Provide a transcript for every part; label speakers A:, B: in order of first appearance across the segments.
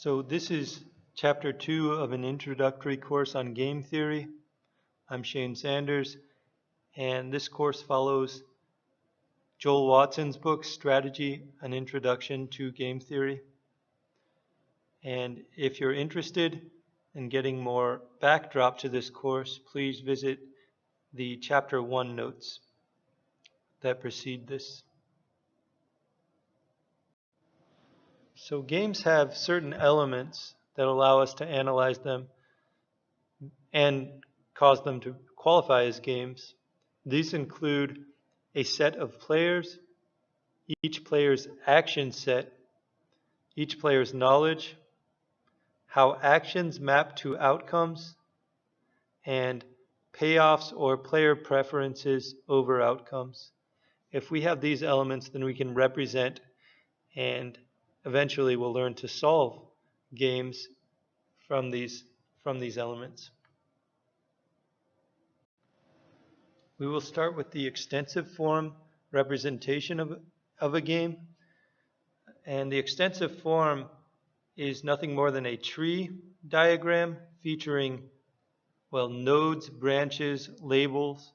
A: So this is chapter 2 of an introductory course on game theory. I'm Shane Sanders, and this course follows Joel Watson's book, Strategy, An Introduction to Game Theory. And if you're interested in getting more backdrop to this course, please visit the chapter 1 notes that precede this. So games have certain elements that allow us to analyze them and cause them to qualify as games. These include a set of players, each player's action set, each player's knowledge, how actions map to outcomes, and payoffs or player preferences over outcomes. If we have these elements, then we can represent and eventually we'll learn to solve games from these elements. We will start with the extensive form representation of a game. And the extensive form is nothing more than a tree diagram featuring, nodes, branches, labels,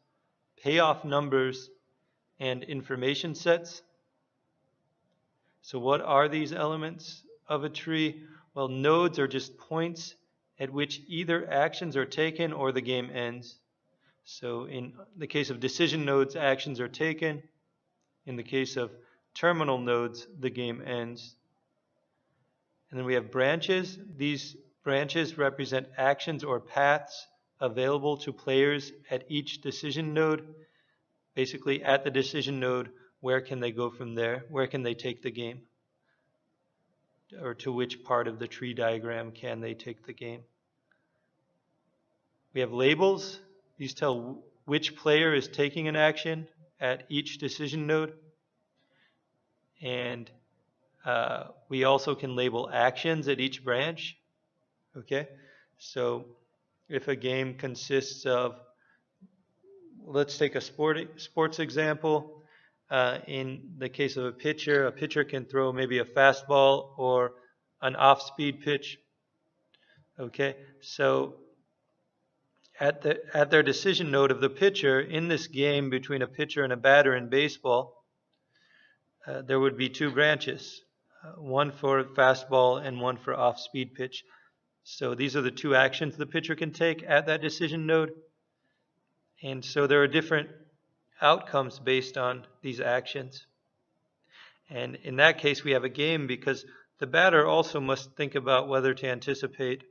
A: payoff numbers, and information sets. So what are these elements of a tree? Well, nodes are just points at which either actions are taken or the game ends. So in the case of decision nodes, actions are taken. In the case of terminal nodes, the game ends. And then we have branches. These branches represent actions or paths available to players at each decision node. Basically, at the decision node, where can they go from there? Where can they take the game? Or to which part of the tree diagram can they take the game? We have labels. These tell which player is taking an action at each decision node. And we also can label actions at each branch. Okay? So if a game consists of, let's take a sports example. In the case of a pitcher can throw maybe a fastball or an off-speed pitch. Okay, so at their decision node of the pitcher, in this game between a pitcher and a batter in baseball, there would be two branches, one for fastball and one for off-speed pitch. So these are the two actions the pitcher can take at that decision node. And so there are different outcomes based on these actions. And in that case, we have a game because the batter also must think about whether to anticipate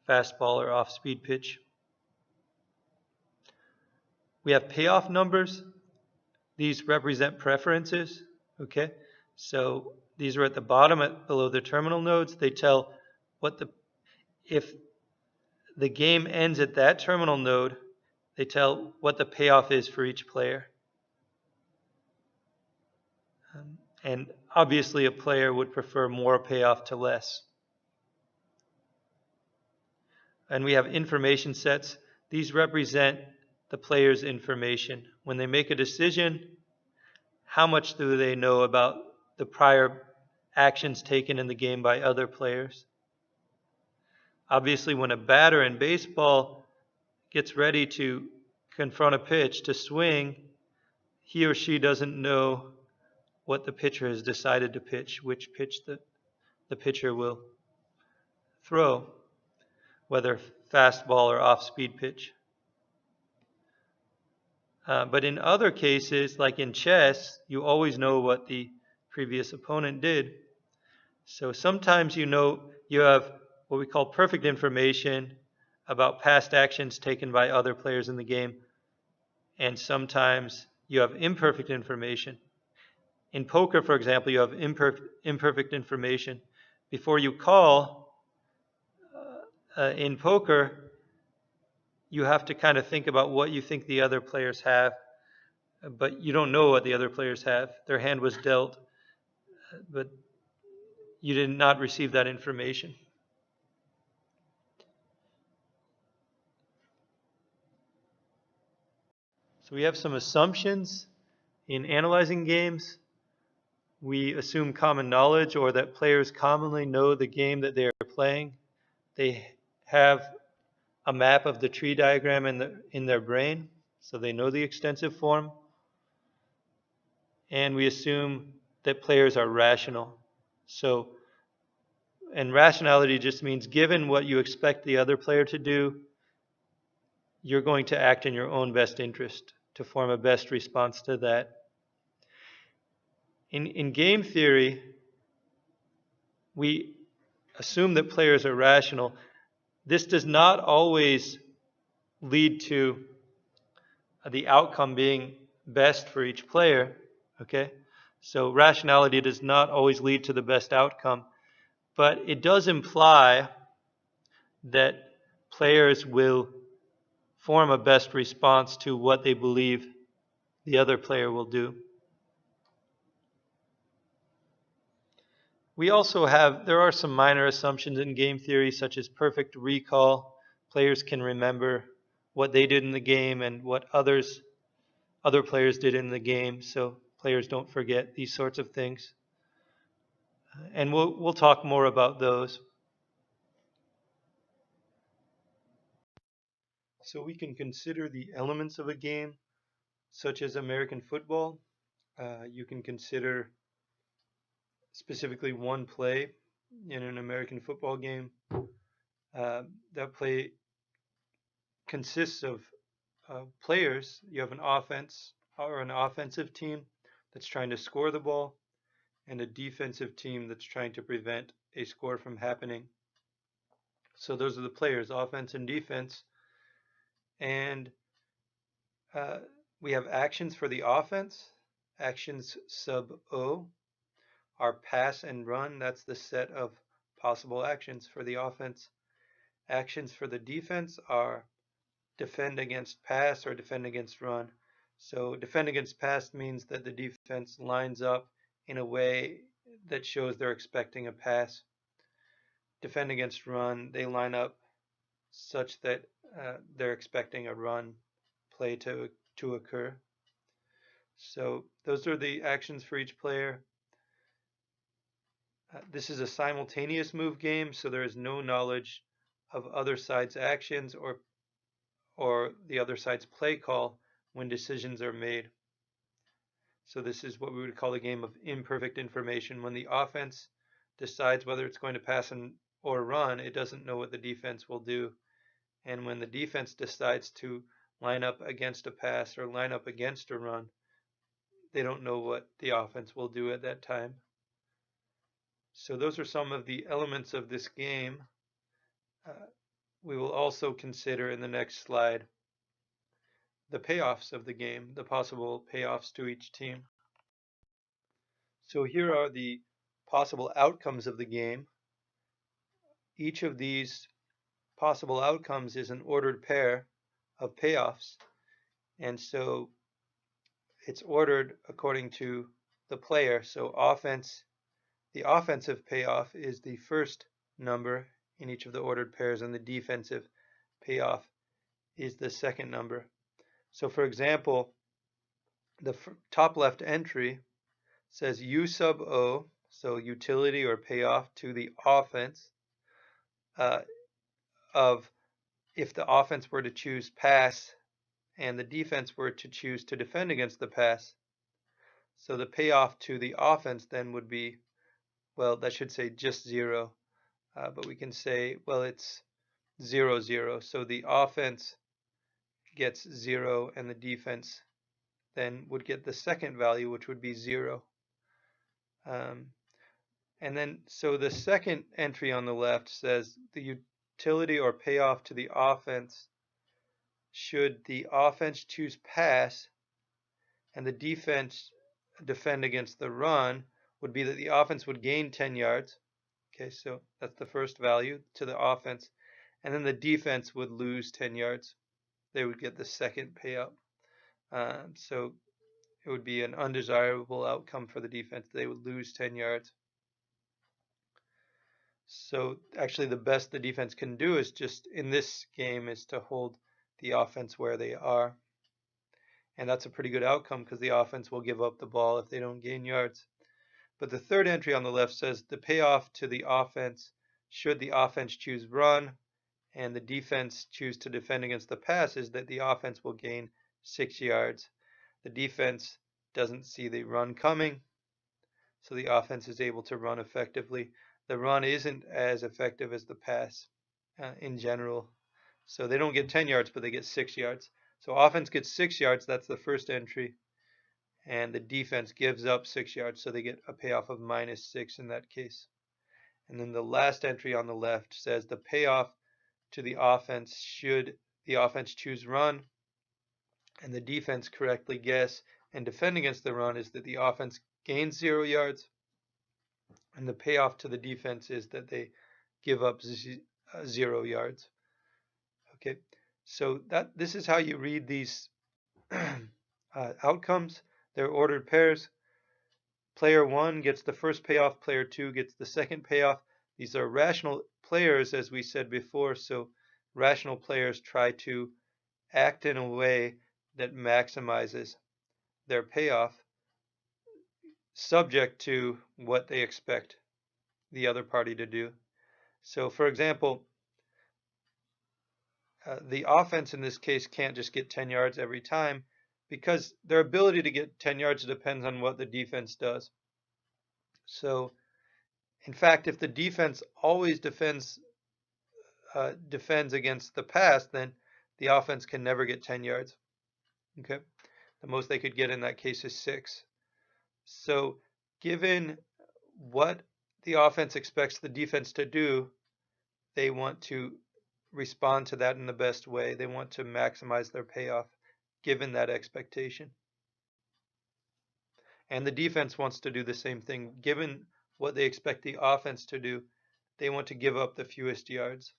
A: fastball or off-speed pitch. We have payoff numbers. These represent preferences. Okay, so these are at the bottom, below the terminal nodes. They tell if the game ends at that terminal node, they tell what the payoff is for each player. And obviously a player would prefer more payoff to less. And we have information sets. These represent the player's information. When they make a decision, how much do they know about the prior actions taken in the game by other players? Obviously, when a batter in baseball gets ready to confront a pitch, to swing, he or she doesn't know what the pitcher has decided to pitch, which pitch the pitcher will throw, whether fastball or off-speed pitch. But in other cases, like in chess, you always know what the previous opponent did. So sometimes you have what we call perfect information about past actions taken by other players in the game, and sometimes you have imperfect information. In poker, for example, you have imperfect information. Before you call, in poker, you have to kind of think about what you think the other players have, but you don't know what the other players have. Their hand was dealt, but you did not receive that information. So we have some assumptions in analyzing games. We assume common knowledge, or that players commonly know the game that they are playing. They have a map of the tree diagram in their brain, so they know the extensive form. And we assume that players are rational. And rationality just means given what you expect the other player to do, you're going to act in your own best interest to form a best response to that. In game theory, we assume that players are rational. This does not always lead to the outcome being best for each player, okay? So rationality does not always lead to the best outcome, but it does imply that players will form a best response to what they believe the other player will do. There are some minor assumptions in game theory, such as perfect recall. Players can remember what they did in the game and what other players did in the game, so players don't forget these sorts of things. And we'll talk more about those. So we can consider the elements of a game, such as American football. You can consider specifically one play in an American football game. That play consists of players. You have an offense or an offensive team that's trying to score the ball, and a defensive team that's trying to prevent a score from happening. So those are the players, offense and defense. And we have actions for the offense. Actions sub O are pass and run. That's the set of possible actions for the offense. Actions for the defense are defend against pass or defend against run. So defend against pass means that the defense lines up in a way that shows they're expecting a pass. Defend against run, they line up such that they're expecting a run play to occur. So those are the actions for each player. This is a simultaneous move game, so there is no knowledge of other side's actions or the other side's play call when decisions are made. So this is what we would call a game of imperfect information. When the offense decides whether it's going to pass or run, it doesn't know what the defense will do. And when the defense decides to line up against a pass or line up against a run, they don't know what the offense will do at that time. So those are some of the elements of this game. We will also consider in the next slide the payoffs of the game, the possible payoffs to each team. So here are the possible outcomes of the game. Each of these possible outcomes is an ordered pair of payoffs. And so it's ordered according to the player. So the offensive payoff is the first number in each of the ordered pairs, and the defensive payoff is the second number. So for example, the top left entry says U sub O, so utility or payoff to the offense of if the offense were to choose pass and the defense were to choose to defend against the pass. So the payoff to the offense then would be, well, that should say just 0, but we can say, well, it's 0, 0. So the offense gets 0 and the defense then would get the second value, which would be 0. And then, so the second entry on the left says the utility or payoff to the offense should the offense choose pass and the defense defend against the run would be that the offense would gain 10 yards. Okay, so that's the first value to the offense. And then the defense would lose 10 yards. They would get the second payout. So it would be an undesirable outcome for the defense. They would lose 10 yards. So actually the best the defense can do is just in this game is to hold the offense where they are. And that's a pretty good outcome because the offense will give up the ball if they don't gain yards. But the third entry on the left says the payoff to the offense should the offense choose run and the defense choose to defend against the pass, is that the offense will gain 6 yards. The defense doesn't see the run coming, so the offense is able to run effectively. The run isn't as effective as the pass in general. So they don't get 10 yards, but they get 6 yards. So offense gets 6 yards, that's the first entry. And the defense gives up 6 yards, so they get a payoff of -6 in that case. And then the last entry on the left says the payoff to the offense should the offense choose run and the defense correctly guess and defend against the run, is that the offense gains 0 yards, and the payoff to the defense is that they give up 0 yards. Okay, so this is how you read these outcomes. They're ordered pairs. Player 1 gets the first payoff, player 2 gets the second payoff. These are rational players, as we said before, so rational players try to act in a way that maximizes their payoff, subject to what they expect the other party to do. So, for example, the offense in this case can't just get 10 yards every time, because their ability to get 10 yards depends on what the defense does. So, in fact, if the defense always defends against the pass, then the offense can never get 10 yards. Okay, the most they could get in that case is 6. So, given what the offense expects the defense to do, they want to respond to that in the best way. They want to maximize their payoff given that expectation. And the defense wants to do the same thing. Given what they expect the offense to do, they want to give up the fewest yards.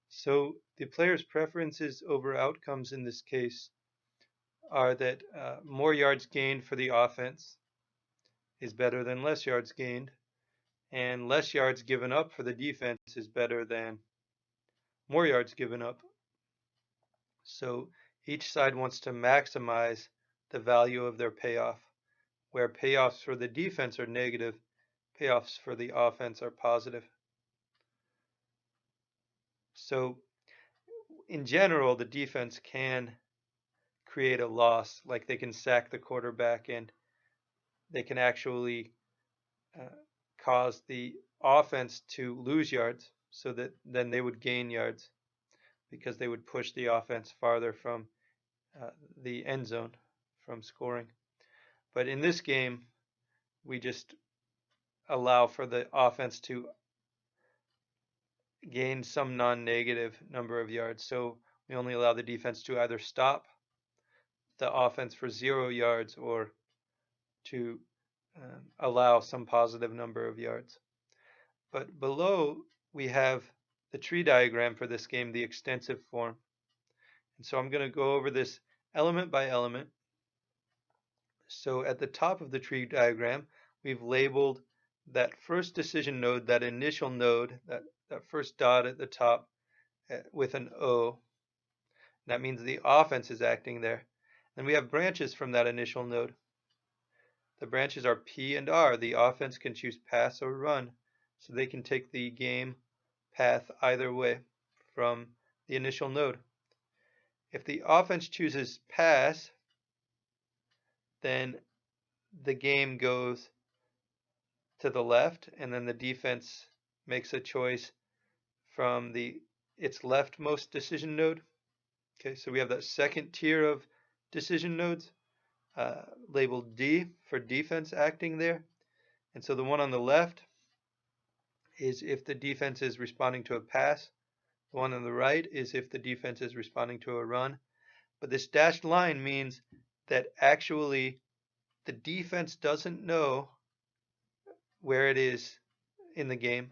A: So the player's preferences over outcomes in this case are that more yards gained for the offense is better than less yards gained, and less yards given up for the defense is better than more yards given up. So each side wants to maximize the value of their payoff. Where payoffs for the defense are negative, payoffs for the offense are positive. So in general, the defense can create a loss, like they can sack the quarterback and they can actually cause the offense to lose yards, so that then they would gain yards because they would push the offense farther from the end zone from scoring. But in this game, we just allow for the offense to gain some non-negative number of yards. So we only allow the defense to either stop the offense for 0 yards or to allow some positive number of yards. But below we have the tree diagram for this game, the extensive form. And so I'm going to go over this element by element. So at the top of the tree diagram, we've labeled that first decision node, that initial node, that first dot at the top with an O. That means the offense is acting there. And we have branches from that initial node. The branches are P and R. The offense can choose pass or run, so they can take the game path either way from the initial node. If the offense chooses pass, then the game goes to the left, and then the defense makes a choice from its leftmost decision node. Okay, so we have that second tier of decision nodes labeled D for defense acting there. And so the one on the left is if the defense is responding to a pass. The one on the right is if the defense is responding to a run. But this dashed line means that actually the defense doesn't know where it is in the game.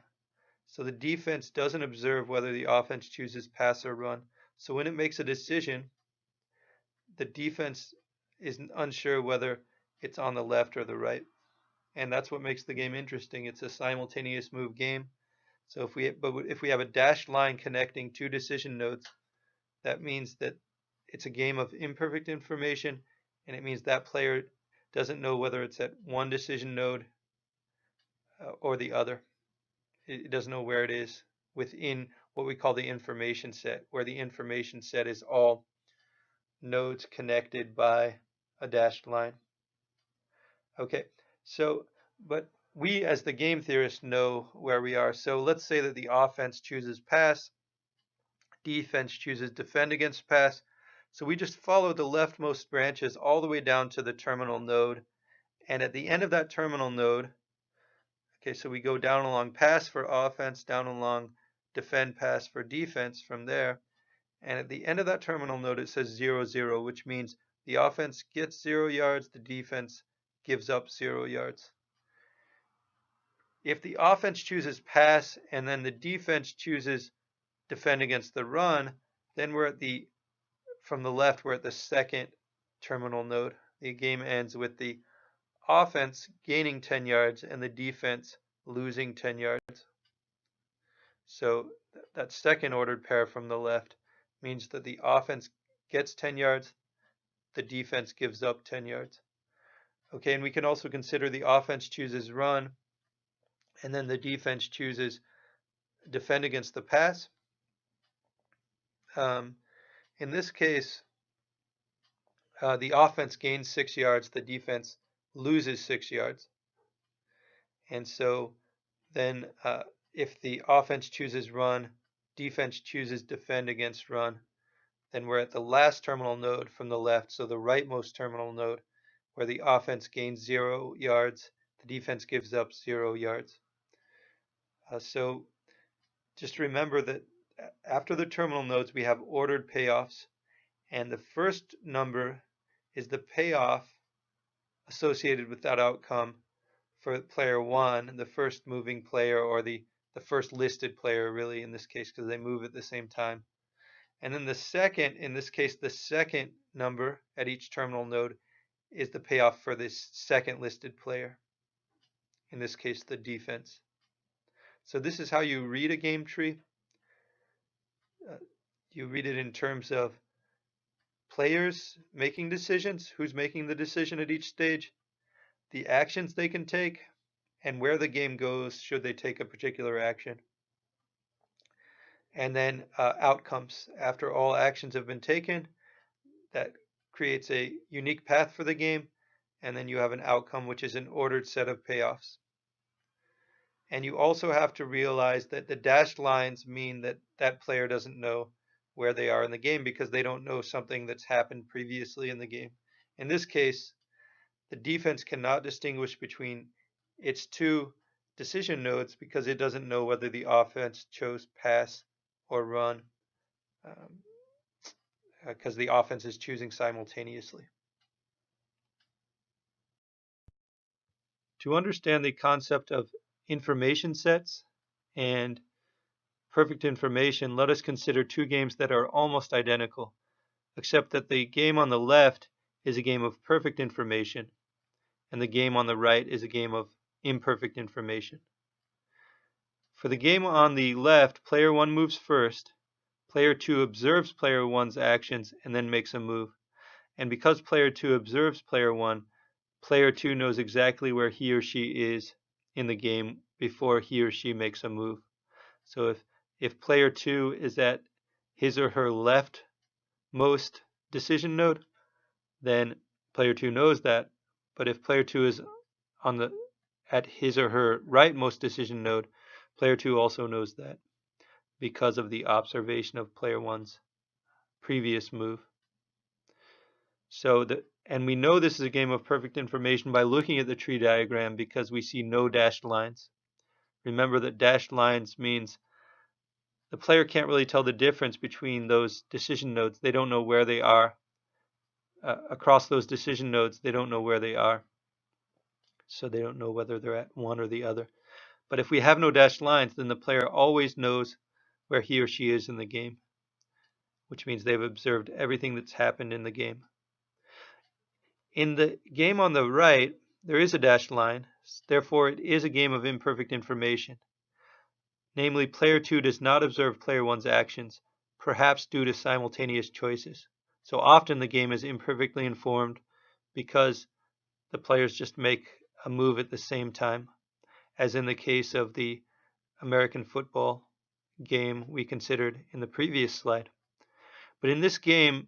A: So the defense doesn't observe whether the offense chooses pass or run. So when it makes a decision, the defense is unsure whether it's on the left or the right. And that's what makes the game interesting. It's a simultaneous move game. So if we have a dashed line connecting two decision nodes, that means that it's a game of imperfect information, and it means that player doesn't know whether it's at one decision node or the other. It doesn't know where it is within what we call the information set, where the information set is all nodes connected by a dashed line. Okay, so, but we as the game theorists know where we are. So let's say that the offense chooses pass, defense chooses defend against pass. So we just follow the leftmost branches all the way down to the terminal node. And at the end of that terminal node, okay, so we go down along pass for offense, down along defend pass for defense from there. And at the end of that terminal node, it says 0, 0, which means the offense gets 0 yards, the defense gives up 0 yards. If the offense chooses pass and then the defense chooses defend against the run, then we're at the, from the left, we're at the second terminal node. The game ends with the offense gaining 10 yards and the defense losing 10 yards. So that second ordered pair from the left means that the offense gets 10 yards, the defense gives up 10 yards. Okay, and we can also consider the offense chooses run, and then the defense chooses defend against the pass. In this case, the offense gains 6 yards, the defense loses 6 yards. And so then if the offense chooses run, defense chooses defend against run, then we're at the last terminal node from the left, so the rightmost terminal node, where the offense gains 0 yards, the defense gives up 0 yards. So just remember that after the terminal nodes, we have ordered payoffs, and the first number is the payoff associated with that outcome for player 1, the first moving player, or the first listed player, really, in this case, because they move at the same time. And then the second, in this case, the second number at each terminal node is the payoff for this second listed player, in this case, the defense. So this is how you read a game tree. You read it in terms of players making decisions, who's making the decision at each stage, the actions they can take, and where the game goes should they take a particular action. And then outcomes. After all actions have been taken, that creates a unique path for the game, and then you have an outcome which is an ordered set of payoffs. And you also have to realize that the dashed lines mean that that player doesn't know where they are in the game because they don't know something that's happened previously in the game. In this case, the defense cannot distinguish between its two decision nodes because it doesn't know whether the offense chose pass or run, because the offense is choosing simultaneously. To understand the concept of information sets and perfect information, let us consider two games that are almost identical, except that the game on the left is a game of perfect information, and the game on the right is a game of imperfect information. For the game on the left, player 1 moves first, player 2 observes player 1's actions and then makes a move. And because player 2 observes player 1, player 2 knows exactly where he or she is in the game before he or she makes a move. So if player 2 is at his or her leftmost decision node, then player 2 knows that. But if player 2 is at his or her rightmost decision node, player 2 also knows that because of the observation of player 1's previous move. And we know this is a game of perfect information by looking at the tree diagram because we see no dashed lines. Remember that dashed lines means the player can't really tell the difference between those decision nodes. They don't know where they are. Across those decision nodes, they don't know where they are. So they don't know whether they're at one or the other. But if we have no dashed lines, then the player always knows where he or she is in the game, which means they've observed everything that's happened in the game. In the game on the right, there is a dashed line, therefore it is a game of imperfect information. Namely, player 2 does not observe player 1's actions, perhaps due to simultaneous choices. So often the game is imperfectly informed because the players just make a move at the same time. as in the case of the American football game we considered in the previous slide. But in this game,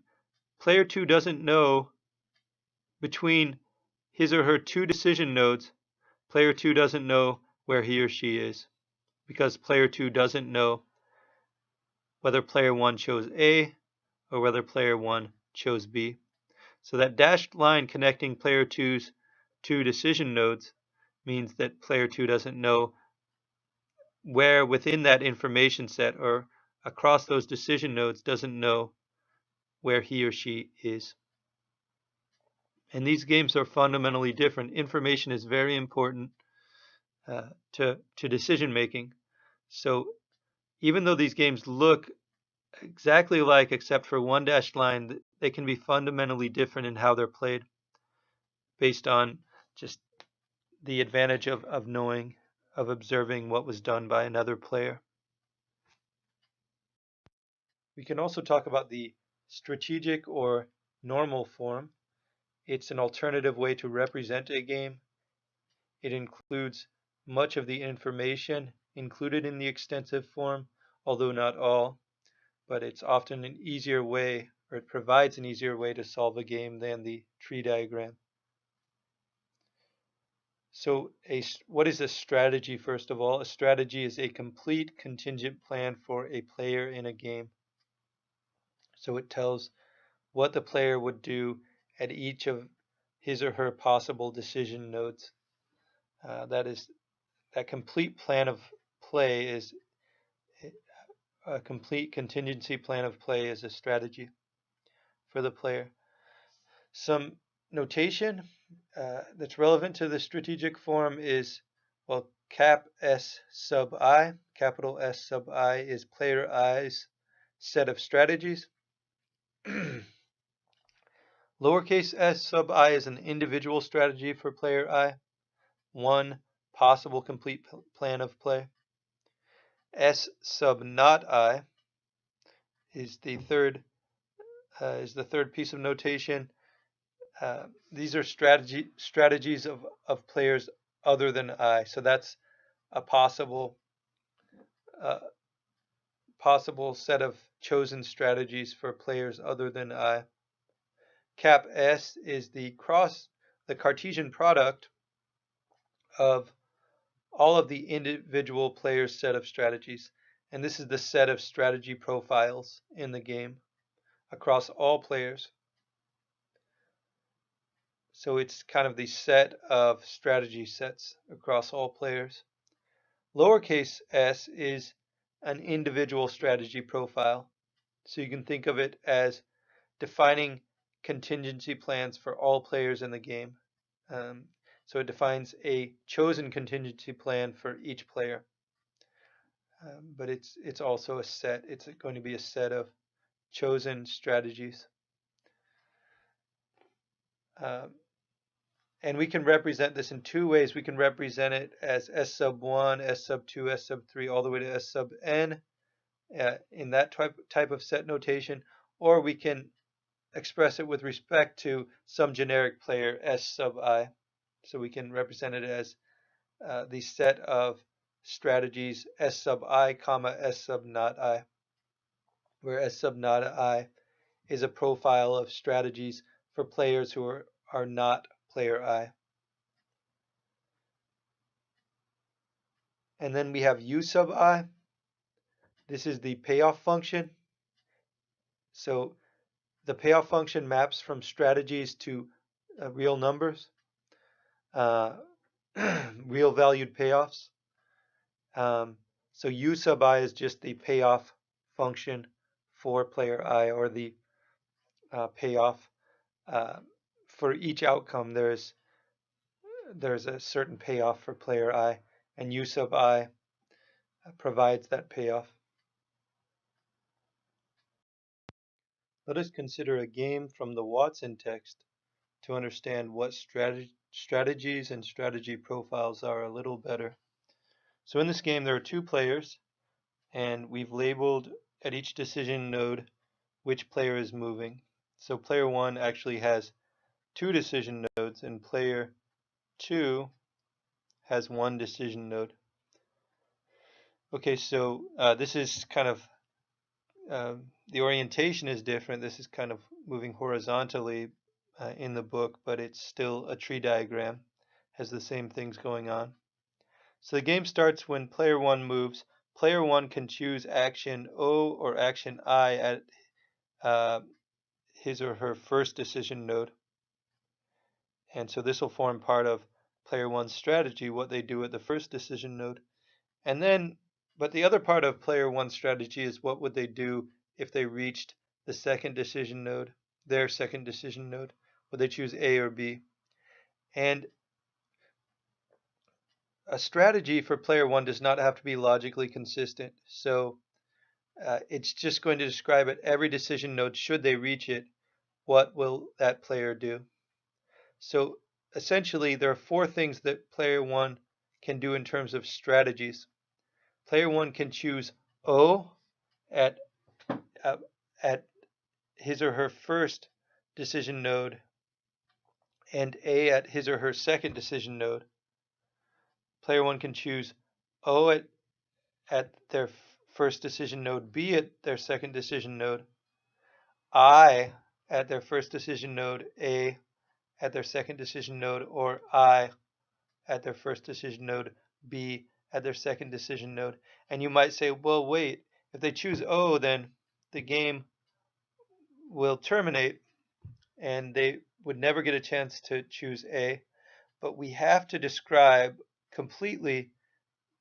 A: player 2 doesn't know between his or her two decision nodes, player 2 doesn't know where he or she is, because player 2 doesn't know whether player 1 chose A or whether player 1 chose B. So that dashed line connecting player 2's two decision nodes means that player 2 doesn't know where within that information set or across those decision nodes doesn't know where he or she is. And these games are fundamentally different. Information is very important to decision making. So even though these games look exactly alike except for one dashed line, they can be fundamentally different in how they're played based on just the advantage of knowing, of observing what was done by another player. We can also talk about the strategic or normal form. It's an alternative way to represent a game. It includes much of the information included in the extensive form, although not all, but it's often an easier way, or it provides an easier way to solve a game than the tree diagram. So what is a strategy, first of all? A strategy is a complete contingent plan for a player in a game. So it tells what the player would do at each of his or her possible decision nodes. That complete plan of play is a complete contingency plan of play is a strategy for the player. Some notation that's relevant to the strategic form is, well, cap S sub I. Capital S sub I is player I's set of strategies. Lowercase s sub I is an individual strategy for player I, one possible complete plan of play. S sub not I is the third piece of notation. These are strategies of players other than I. So that's a possible set of chosen strategies for players other than I. Cap S is the Cartesian product of all of the individual players' set of strategies. And this is the set of strategy profiles in the game across all players. So it's kind of the set of strategy sets across all players. Lowercase s is an individual strategy profile. So you can think of it as defining contingency plans for all players in the game. So it defines a chosen contingency plan for each player. But it's also a set. It's going to be a set of chosen strategies. And we can represent this in two ways. We can represent it as S sub 1, S sub 2, S sub 3, all the way to S sub n in that type of set notation, or we can express it with respect to some generic player S sub I. So we can represent it as the set of strategies S sub I, comma S sub not I, where S sub not I is a profile of strategies for players who are not player I. And then we have U sub I. This is the payoff function. So the payoff function maps from strategies to real numbers, real valued payoffs. So U sub I is just the payoff function for player I, or the payoff. For each outcome, there's a certain payoff for player I, and U sub I provides that payoff. Let us consider a game from the Watson text to understand what strategies and strategy profiles are a little better. So in this game, there are two players, and we've labeled at each decision node which player is moving. So player 1 actually has two decision nodes, and player 2 has one decision node. Okay, so this is kind of, the orientation is different. This is kind of moving horizontally in the book, but it's still a tree diagram, has the same things going on. So the game starts when player 1 moves. Player 1 can choose action O or action I at his or her first decision node. And so this will form part of player 1's strategy, what they do at the first decision node. And then, but the other part of player 1's strategy is what would they do if they reached the second decision node, their second decision node? Would they choose A or B? And a strategy for player 1 does not have to be logically consistent. So it's just going to describe at every decision node, should they reach it, what will that player do? So essentially, there are 4 things that player 1 can do in terms of strategies. Player 1 can choose O at his or her first decision node and A at his or her second decision node. Player 1 can choose O at their first decision node, B at their second decision node, I at their first decision node, A at their second decision node, or I at their first decision node, B at their second decision node. And you might say, well, wait, if they choose O, then the game will terminate and they would never get a chance to choose A. But we have to describe completely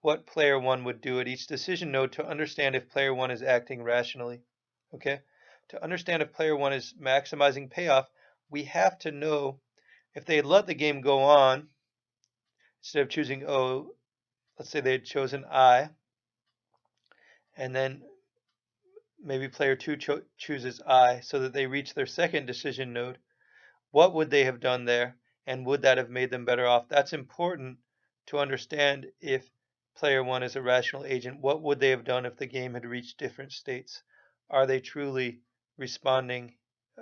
A: what player 1 would do at each decision node to understand if player 1 is acting rationally. Okay? To understand if player 1 is maximizing payoff, we have to know if they had let the game go on, instead of choosing O, let's say they had chosen I, and then maybe player 2 chooses I, so that they reach their second decision node. What would they have done there, and would that have made them better off? That's important to understand if player 1 is a rational agent. What would they have done if the game had reached different states? Are they truly responding,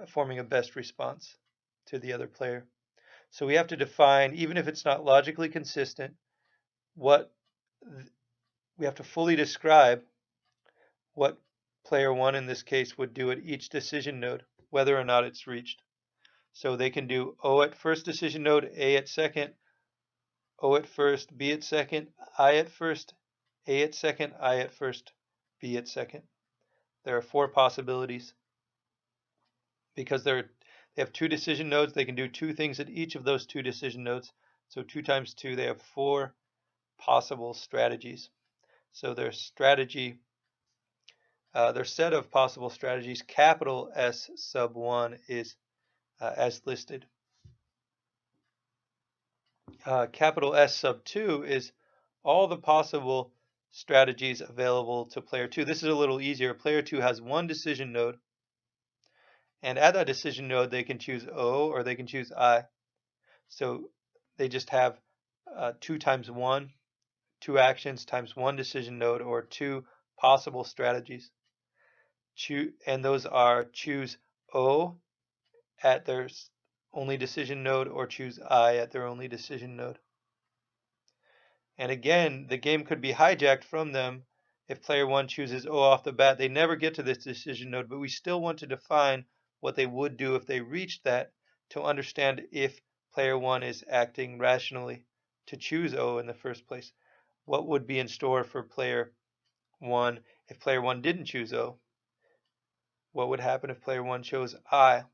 A: forming a best response to the other player? So we have to define, even if it's not logically consistent, we have to fully describe what player 1 in this case would do at each decision node, whether or not it's reached. So they can do O at first decision node, A at second, O at first, B at second, I at first, A at second, I at first, B at second. There are 4 possibilities. Because they have 2 decision nodes, they can do 2 things at each of those 2 decision nodes. So 2 times 2, they have 4 possible strategies. So their strategy, their set of possible strategies, capital S sub 1, is as listed. Capital S sub 2 is all the possible strategies available to player 2. This is a little easier. Player 2 has 1 decision node, and at that decision node they can choose O or they can choose I. So they just have 2 times 1, 2 actions times 1 decision node, or 2 possible strategies. And those are choose O at their only decision node or choose I at their only decision node. And again, the game could be hijacked from them if player 1 chooses O off the bat. They never get to this decision node, but we still want to define what they would do if they reached that to understand if player 1 is acting rationally to choose O in the first place. What would be in store for player 1 if player 1 didn't choose O? What would happen if player 1 chose I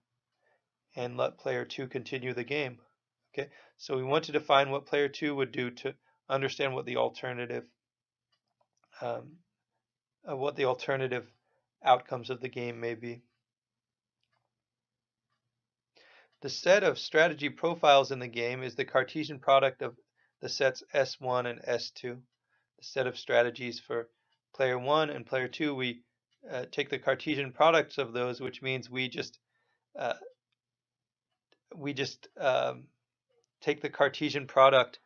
A: and let player 2 continue the game? Okay, so we want to define what player 2 would do to understand what the alternative outcomes of the game may be. The set of strategy profiles in the game is the Cartesian product of the sets S1 and S2. The set of strategies for player 1 and player 2, we take the Cartesian products of those, which means we just take the Cartesian product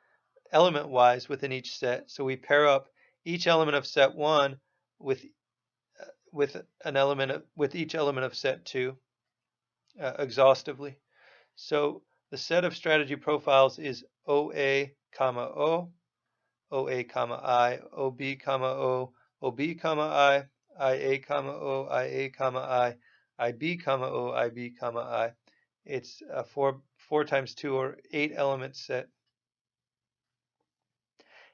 A: element-wise within each set. So we pair up each element of set 1 with each element of set 2 exhaustively. So the set of strategy profiles is OA, comma O, OA comma I, OB comma O, OB comma I, IA comma O, IA comma I, IB comma O, IB comma I. It's a 4 times 2 or 8 element set.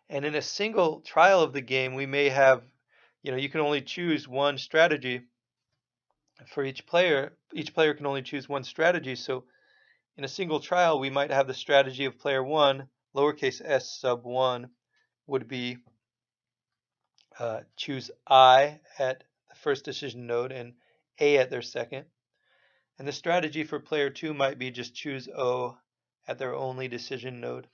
A: And in a single trial of the game, we may have, you can only choose one strategy for each player. Each player can only choose one strategy. So in a single trial, we might have the strategy of player 1, lowercase s sub 1, would be choose I at the first decision node and A at their second. And the strategy for player 2 might be just choose O at their only decision node.